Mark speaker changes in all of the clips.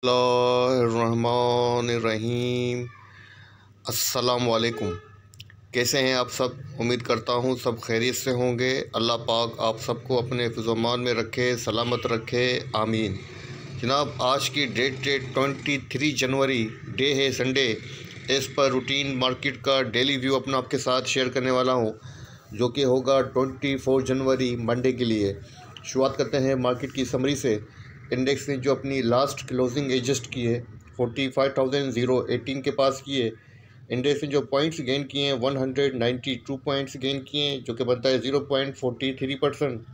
Speaker 1: बिस्मिल्लाहिर्रहमानिर्रहीम। अस्सलामुअलैकुम। कैसे हैं आप सब? उम्मीद करता हूँ सब खैरियत से होंगे। अल्लाह पाक आप सबको अपने हिफ़्ज़-ओ-अमान में रखे, सलामत रखे, आमीन। जनाब, आज की डेट 23 जनवरी डे है, Sunday. As per routine market का डेली व्यू अपना आपके साथ शेयर करने वाला हूँ, जो कि होगा 24 जनवरी मंडे के लिए। शुरुआत करते हैं मार्केट की समरी से। इंडेक्स ने जो अपनी लास्ट क्लोजिंग एडजस्ट की है 45,018 के पास की है। इंडेक्स ने जो पॉइंट्स गेन किए हैं 192 पॉइंट्स गेन किए हैं, जो कि बनता है 0.43%।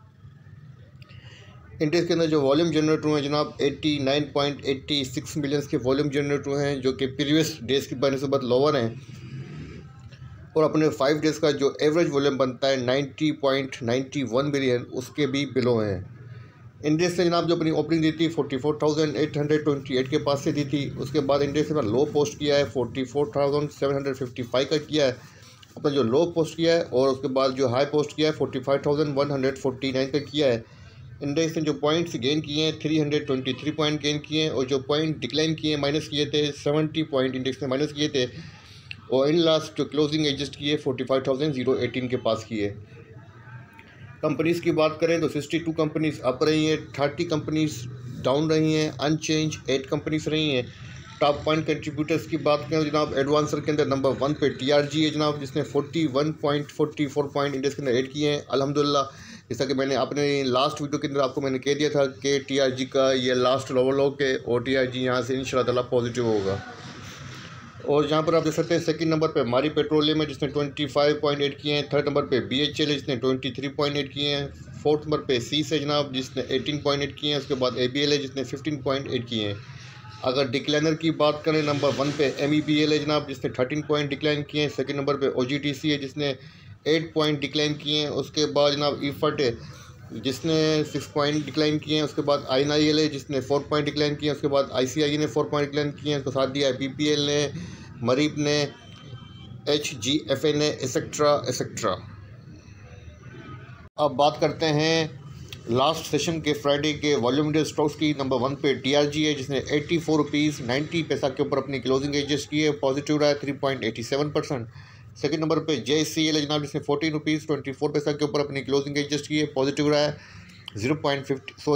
Speaker 1: इंडेक्स के अंदर जो वॉल्यूम जनरेट हुए हैं जनाब 89.86 मिलियंस के वॉल्यूम जनरेट हुए हैं, जो कि प्रीवियस डेज़ की बनस्बत लोअर हैं। और अपने 5 डेज़ का जो एवरेज वॉल्यूम बनता है 90.91 मिलियन, उसके भी बिलो हैं। इंडेक्स ने जनाब जो अपनी ओपनिंग दी थी 44,828 के पास से दी थी। उसके बाद इंडेक्स ने लो पोस्ट किया है 44,755 का किया है अपना जो लो पोस्ट किया है, और उसके बाद जो हाई पोस्ट किया है 45,149 का किया है। इंडेक्स ने जो पॉइंट्स गेन किए हैं 323 पॉइंट गेन किए हैं, और जो पॉइंट डिक्लाइन किए माइनस किए थे 70 पॉइंट इंडेक्स ने माइनस किए थे। और इन लास्ट जो क्लोजिंग एडजस्ट किए 45,018 के पास किए। कंपनीज़ की बात करें तो 62 कंपनीज़ अप रही हैं, 30 कंपनीज़ डाउन रही हैं, अनचेंज 8 कंपनीज़ रही हैं। टॉप पॉइंट कंट्रीब्यूटर्स की बात करें तो जनाब एडवांसर के अंदर नंबर 1 पे TRG है जनाब, जिसने 41.44 पॉइंट इंडेक्स के अंदर ऐड किए हैं। अल्हम्दुलिल्लाह, जैसा कि मैंने अपने लास्ट वीडियो के अंदर आपको मैंने कह दिया था कि TRG का ये लास्ट लोअर लो के, और TRG यहाँ से इंशाल्लाह ताला पॉजिटिव होगा। और जहाँ पर आप देख सकते हैं सेकंड नंबर पे मारी पेट्रोलियम है, जिसने 25.8 किए हैं। थर्ड नंबर पे BHL है, जिसने 23.8 किए हैं। फोर्थ नंबर पे सीस है जनाब, जिसने 18.8 किए हैं। उसके बाद ABL है, जिसने 15.8 किए हैं। अगर डिक्लाइनर की बात करें नंबर 1 पे MEPL है जनाब, जिसने 13 पॉइंट डिक्लाइन किए हैं। सेकंड नंबर पे OGTC है, जिसने 8 पॉइंट डिक्लाइन किए हैं। उसके बाद जनाब EFT है, जिसने 6 पॉइंट डिक्लाइन किए हैं। उसके बाद INIL है, जिसने 4 पॉइंट डिक्लाइन किए हैं। उसके बाद ICI ने 4 पॉइंट डिक्लाइन किए हैं। उसके साथ दिया है PPL ने, मरीब ने, HGFA ने, एक्सेट्रा एक्सेट्रा। अब बात करते हैं लास्ट सेशन के फ्राइडे के वॉल्यूमेट्रिक स्टॉक्स की। नंबर 1 पे TRG है, जिसने 84 रुपीज़ 90 पैसा के ऊपर अपनी क्लोजिंग एडजस्ट की है, पॉजिटिव रहा है 3.87%। सेकंड नंबर पे JCL है जनाब, जिसने 14 रुपीज़ 24 पैसा के ऊपर अपनी क्लोजिंग एडजस्ट की है, पॉजिटिव रहा है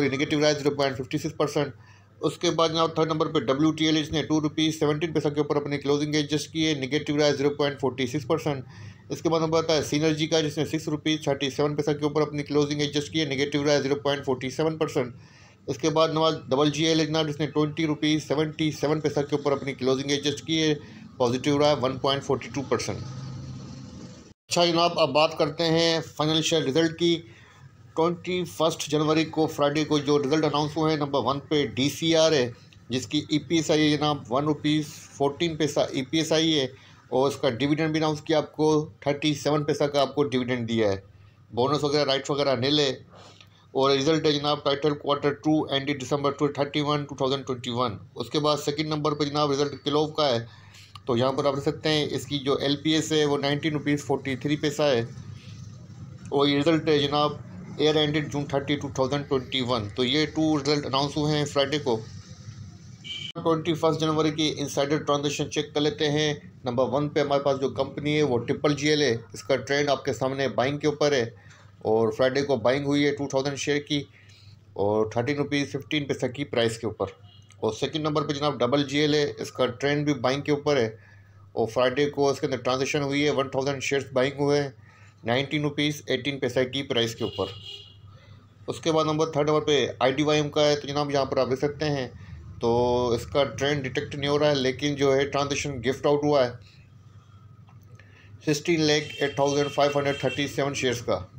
Speaker 1: नेगेटिव रहा है 0.56%। उसके बाद जनाब थर्ड नंबर पे WTL है, जिसने 2 रुपीज़ 17 पैसा के ऊपर अपनी क्लोजिंग एडजस्ट की है, नेगेटिव रहा है 0.46%। इसके बाद नंबर आता है सिनर्जी का, जिसने 6 रुपीज़ 37 पैसा के ऊपर अपनी क्लोजिंग एडजस्ट की है, नेगेटिव रहा है 0.47%। इसके बाद नवाज GL है जनाब, जिसने 20 रुपीज़ 77 पैसा के ऊपर अपनी क्लोजिंग एडजस्ट की है, पॉजिटिव रहा है 1.42%। अच्छा जनाब, अब बात करते हैं फाइनेंशियल रिजल्ट की। 21 जनवरी को फ्राइडे को जो रिज़ल्ट अनाउंस हुए हैं, नंबर 1 पे DCR है, जिसकी EPS आई है जनाब 1 रुपीज़ 14 पैसा EPS आई है। और उसका डिविडेंड भी अनाउंस किया, आपको 37 पैसा का आपको डिविडेंड दिया है। बोनस वगैरह राइट्स वगैरह नील है। और रिज़ल्ट है जनाब टाइटल Q2 एंडेड December 31, 2021। उसके बाद सेकंड नंबर पर जनाब रिज़ल्ट किलोव का है। तो यहाँ पर आप देख सकते हैं इसकी जो LPS है वो 19 रुपीज़ 43 पैसा है। और ये रिज़ल्ट है जनाब एयर एंडेड June 30, 2021। तो ये 2 रिजल्ट अनाउंस हुए हैं फ्राइडे को। 21 जनवरी की इनसाइडर ट्रांजेक्शन चेक कर लेते हैं। नंबर 1 पे हमारे पास जो कंपनी है वो GGL है। इसका ट्रेंड आपके सामने बाइंग के ऊपर है, और फ्राइडे को बाइंग हुई है 2000 शेयर की, और 13 रुपीज़ 15 पैसा की प्राइस के ऊपर। और सेकंड नंबर पे जनाब GGL है, इसका ट्रेंड भी बाइंग के ऊपर है, और फ्राइडे को इसके अंदर ट्रांजेक्शन हुई है 1000 शेयर्स बाइंग हुए हैं 19 रुपीज़ 18 पैसा की प्राइस के ऊपर। उसके बाद नंबर थर्ड नंबर पे IDYM का है। तो जनाब यहाँ पर आप देख सकते हैं, तो इसका ट्रेंड डिटेक्ट नहीं हो रहा है, लेकिन जो है ट्रांजेक्शन गिफ्ट आउट हुआ है 16,08,537 शेयर्स का।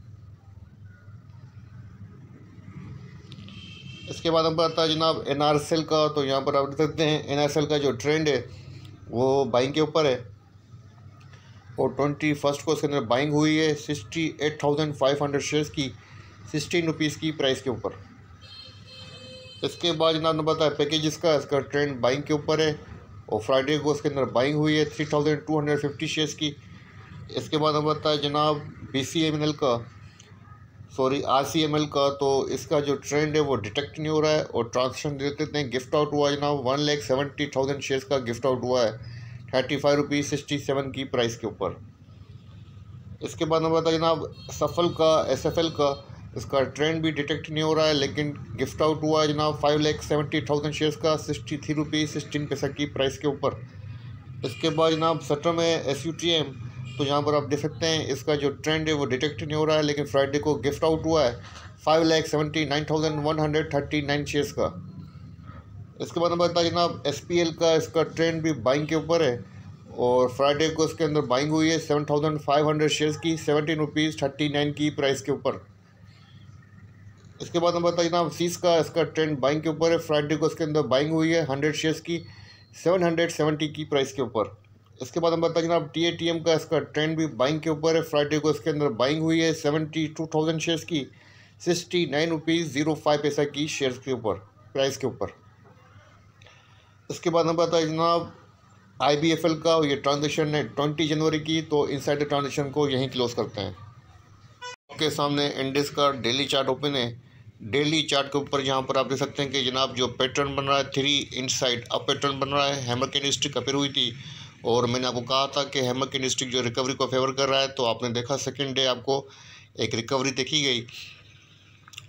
Speaker 1: इसके बाद नंबर आता है जनाब NRSL का। तो यहाँ पर आप देख सकते हैं NRSL का जो ट्रेंड है वो बाइंग के ऊपर है, और 21 को इसके अंदर बाइंग हुई है 68,500 शेयर्स की 16 रुपीज़ की प्राइस के ऊपर। इसके बाद जनाब नंबर आता है पैकेजेस का। इसका ट्रेंड बाइंग के ऊपर है, और फ्राइडे को इसके अंदर बाइंग हुई है 3,250 शेयर्स की। इसके बाद नंबर आता है जनाब BCMNL का। सॉरी RCML का, तो इसका जो ट्रेंड है वो डिटेक्ट नहीं हो रहा है और ट्रांजेक्शन देख लेते हैं। गिफ्ट आउट हुआ जनाब 1,70,000 शेयर्स का गिफ्ट आउट हुआ है 35.67 की प्राइस के ऊपर। इसके बाद हम बताया जनाब सफल का, SFL का, इसका ट्रेंड भी डिटेक्ट नहीं हो रहा है लेकिन गिफ्ट आउट हुआ है जनाब 5,70,000 शेयर्स का 63.16 की प्राइस के ऊपर। इसके बाद जनाब सटर में SUTM, तो यहाँ पर आप देख सकते हैं इसका जो ट्रेंड है वो डिटेक्ट नहीं हो रहा है लेकिन फ्राइडे को गिफ्ट आउट हुआ है 5,79,139 शेयर्स का। इसके बाद हम बताया जनाब SPL का, इसका ट्रेंड भी बाइंग के ऊपर है और फ्राइडे को इसके अंदर बाइंग हुई है 7,500 शेयर्स की 17.39 की प्राइस के ऊपर। इसके बाद हम बताया जनाब सीस का, इसका ट्रेंड बाइंग के ऊपर है। फ्राइडे को इसके अंदर बाइंग हुई है 100 शेयर्स की 770 की प्राइस के ऊपर। इसके बाद हम बताया जनाब TATM का, इसका ट्रेंड भी बाइंग के ऊपर है। फ्राइडे को इसके अंदर बाइंग हुई है 72,000 शेयर्स की 69.05 की शेयर्स के ऊपर, प्राइस के ऊपर। इसके बाद हम बताया जनाब IBFL का, ये ट्रांजेक्शन है 20 जनवरी की, तो इनसाइडर ट्रांजेक्शन को यहीं क्लोज करते हैं। आपके सामने इंडेक्स का डेली चार्ट ओपन है। डेली चार्ट के ऊपर यहाँ पर आप देख सकते हैं कि जनाब जो पैटर्न बन रहा है 3 इनसाइड अप पैटर्न बन रहा है। हैमर कैंडलस्टिक अपेयर हुई थी और मैंने आपको कहा था कि हैमर कैंडलस्टिक जो रिकवरी को फेवर कर रहा है, तो आपने देखा सेकंड डे आपको एक रिकवरी देखी गई।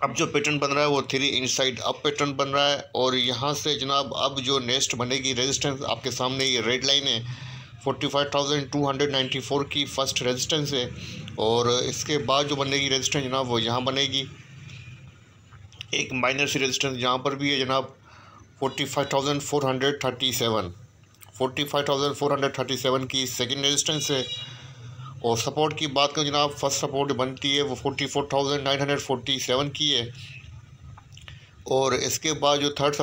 Speaker 1: अब जो पैटर्न बन रहा है वो 3 इनसाइड अप पैटर्न बन रहा है और यहाँ से जनाब अब जो नेक्स्ट बनेगी रेजिस्टेंस आपके सामने ये रेड लाइन है 45,294 की फर्स्ट रेजिस्टेंस है और इसके बाद जो बनेगी रेजिस्टेंस जनाब वो यहाँ बनेगी। एक माइनर सी रेजिस्टेंस यहाँ पर भी है जनाब 45,437 की सेकंड रेजिस्टेंस है। और सपोर्ट की बात करें जनाब, फर्स्ट सपोर्ट बनती है वो 44,947 की है और इसके बाद जो सेकंड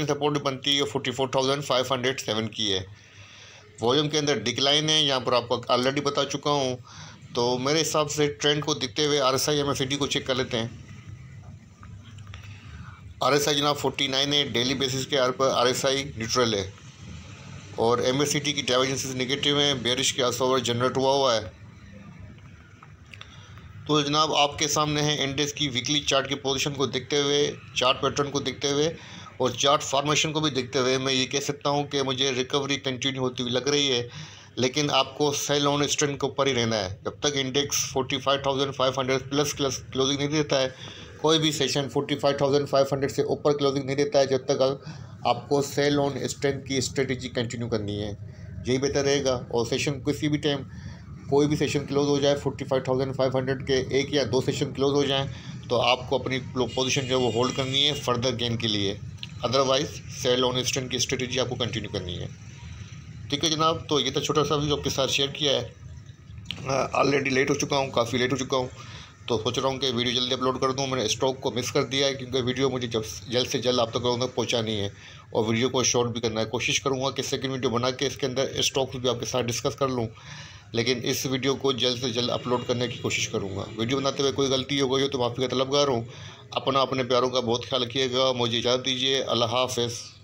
Speaker 1: सपोर्ट बनती है 44,507 की है। वॉल्यूम के अंदर डिक्लाइन है, यहाँ पर आपको ऑलरेडी बता चुका हूँ। तो मेरे हिसाब से ट्रेंड को देखते हुए RSI MACD को चेक कर लेते हैं। RSI जनाब 49 है, डेली बेसिस के आर पर RSI न्यूट्रल है और MACD की डाइवर्जेंसेस नेगेटिव है, बेरिश के क्रॉसओवर जनरेट हुआ है। तो जनाब आपके सामने है इंडेक्स की वीकली चार्ट की पोजीशन को देखते हुए, चार्ट पैटर्न को देखते हुए और चार्ट फॉर्मेशन को भी देखते हुए मैं ये कह सकता हूँ कि मुझे रिकवरी कंटिन्यू होती हुई लग रही है, लेकिन आपको सेल ऑन स्ट्रेंथ के ऊपर ही रहना है। जब तक इंडेक्स 45,500 प्लस क्लोजिंग नहीं देता है, कोई भी सेशन 45,500 से ऊपर क्लोजिंग नहीं देता है, जब तक आपको सेल ऑन स्ट्रेंथ की स्ट्रेटजी कंटिन्यू करनी है, यही बेहतर रहेगा। और सेशन किसी भी टाइम कोई भी सेशन क्लोज हो जाए 45,500 के 1 या 2 सेशन क्लोज हो जाएं तो आपको अपनी पोजीशन जो है वो होल्ड करनी है फर्दर गेन के लिए, अदरवाइज सेल ऑन स्ट्रेंथ की स्ट्रेटजी आपको कंटिन्यू करनी है। ठीक है जनाब, तो ये तो छोटा सा वीडियो आपके साथ शेयर किया है। ऑलरेडी लेट हो चुका हूँ, काफ़ी लेट हो चुका हूँ, तो सोच रहा हूँ कि वीडियो जल्दी अपलोड कर दूँ। मैंने स्टॉक को मिस कर दिया है क्योंकि वीडियो मुझे जल्द से जल्द आप तक पहुँचानी है और वीडियो को शॉर्ट भी करना है। कोशिश करूँगा कि सेकंड वीडियो बना के इसके अंदर स्टॉक्स भी आपके साथ डिस्कस कर लूँ, लेकिन इस वीडियो को जल्द से जल्द अपलोड करने की कोशिश करूँगा। वीडियो बनाते हुए कोई गलती हो गई हो तो माफ़ी का तलबगार हूँ। अपने प्यारों का बहुत ख्याल रखिएगा। मुझे इजाज़त दीजिए। अल्लाह हाफ़िज़।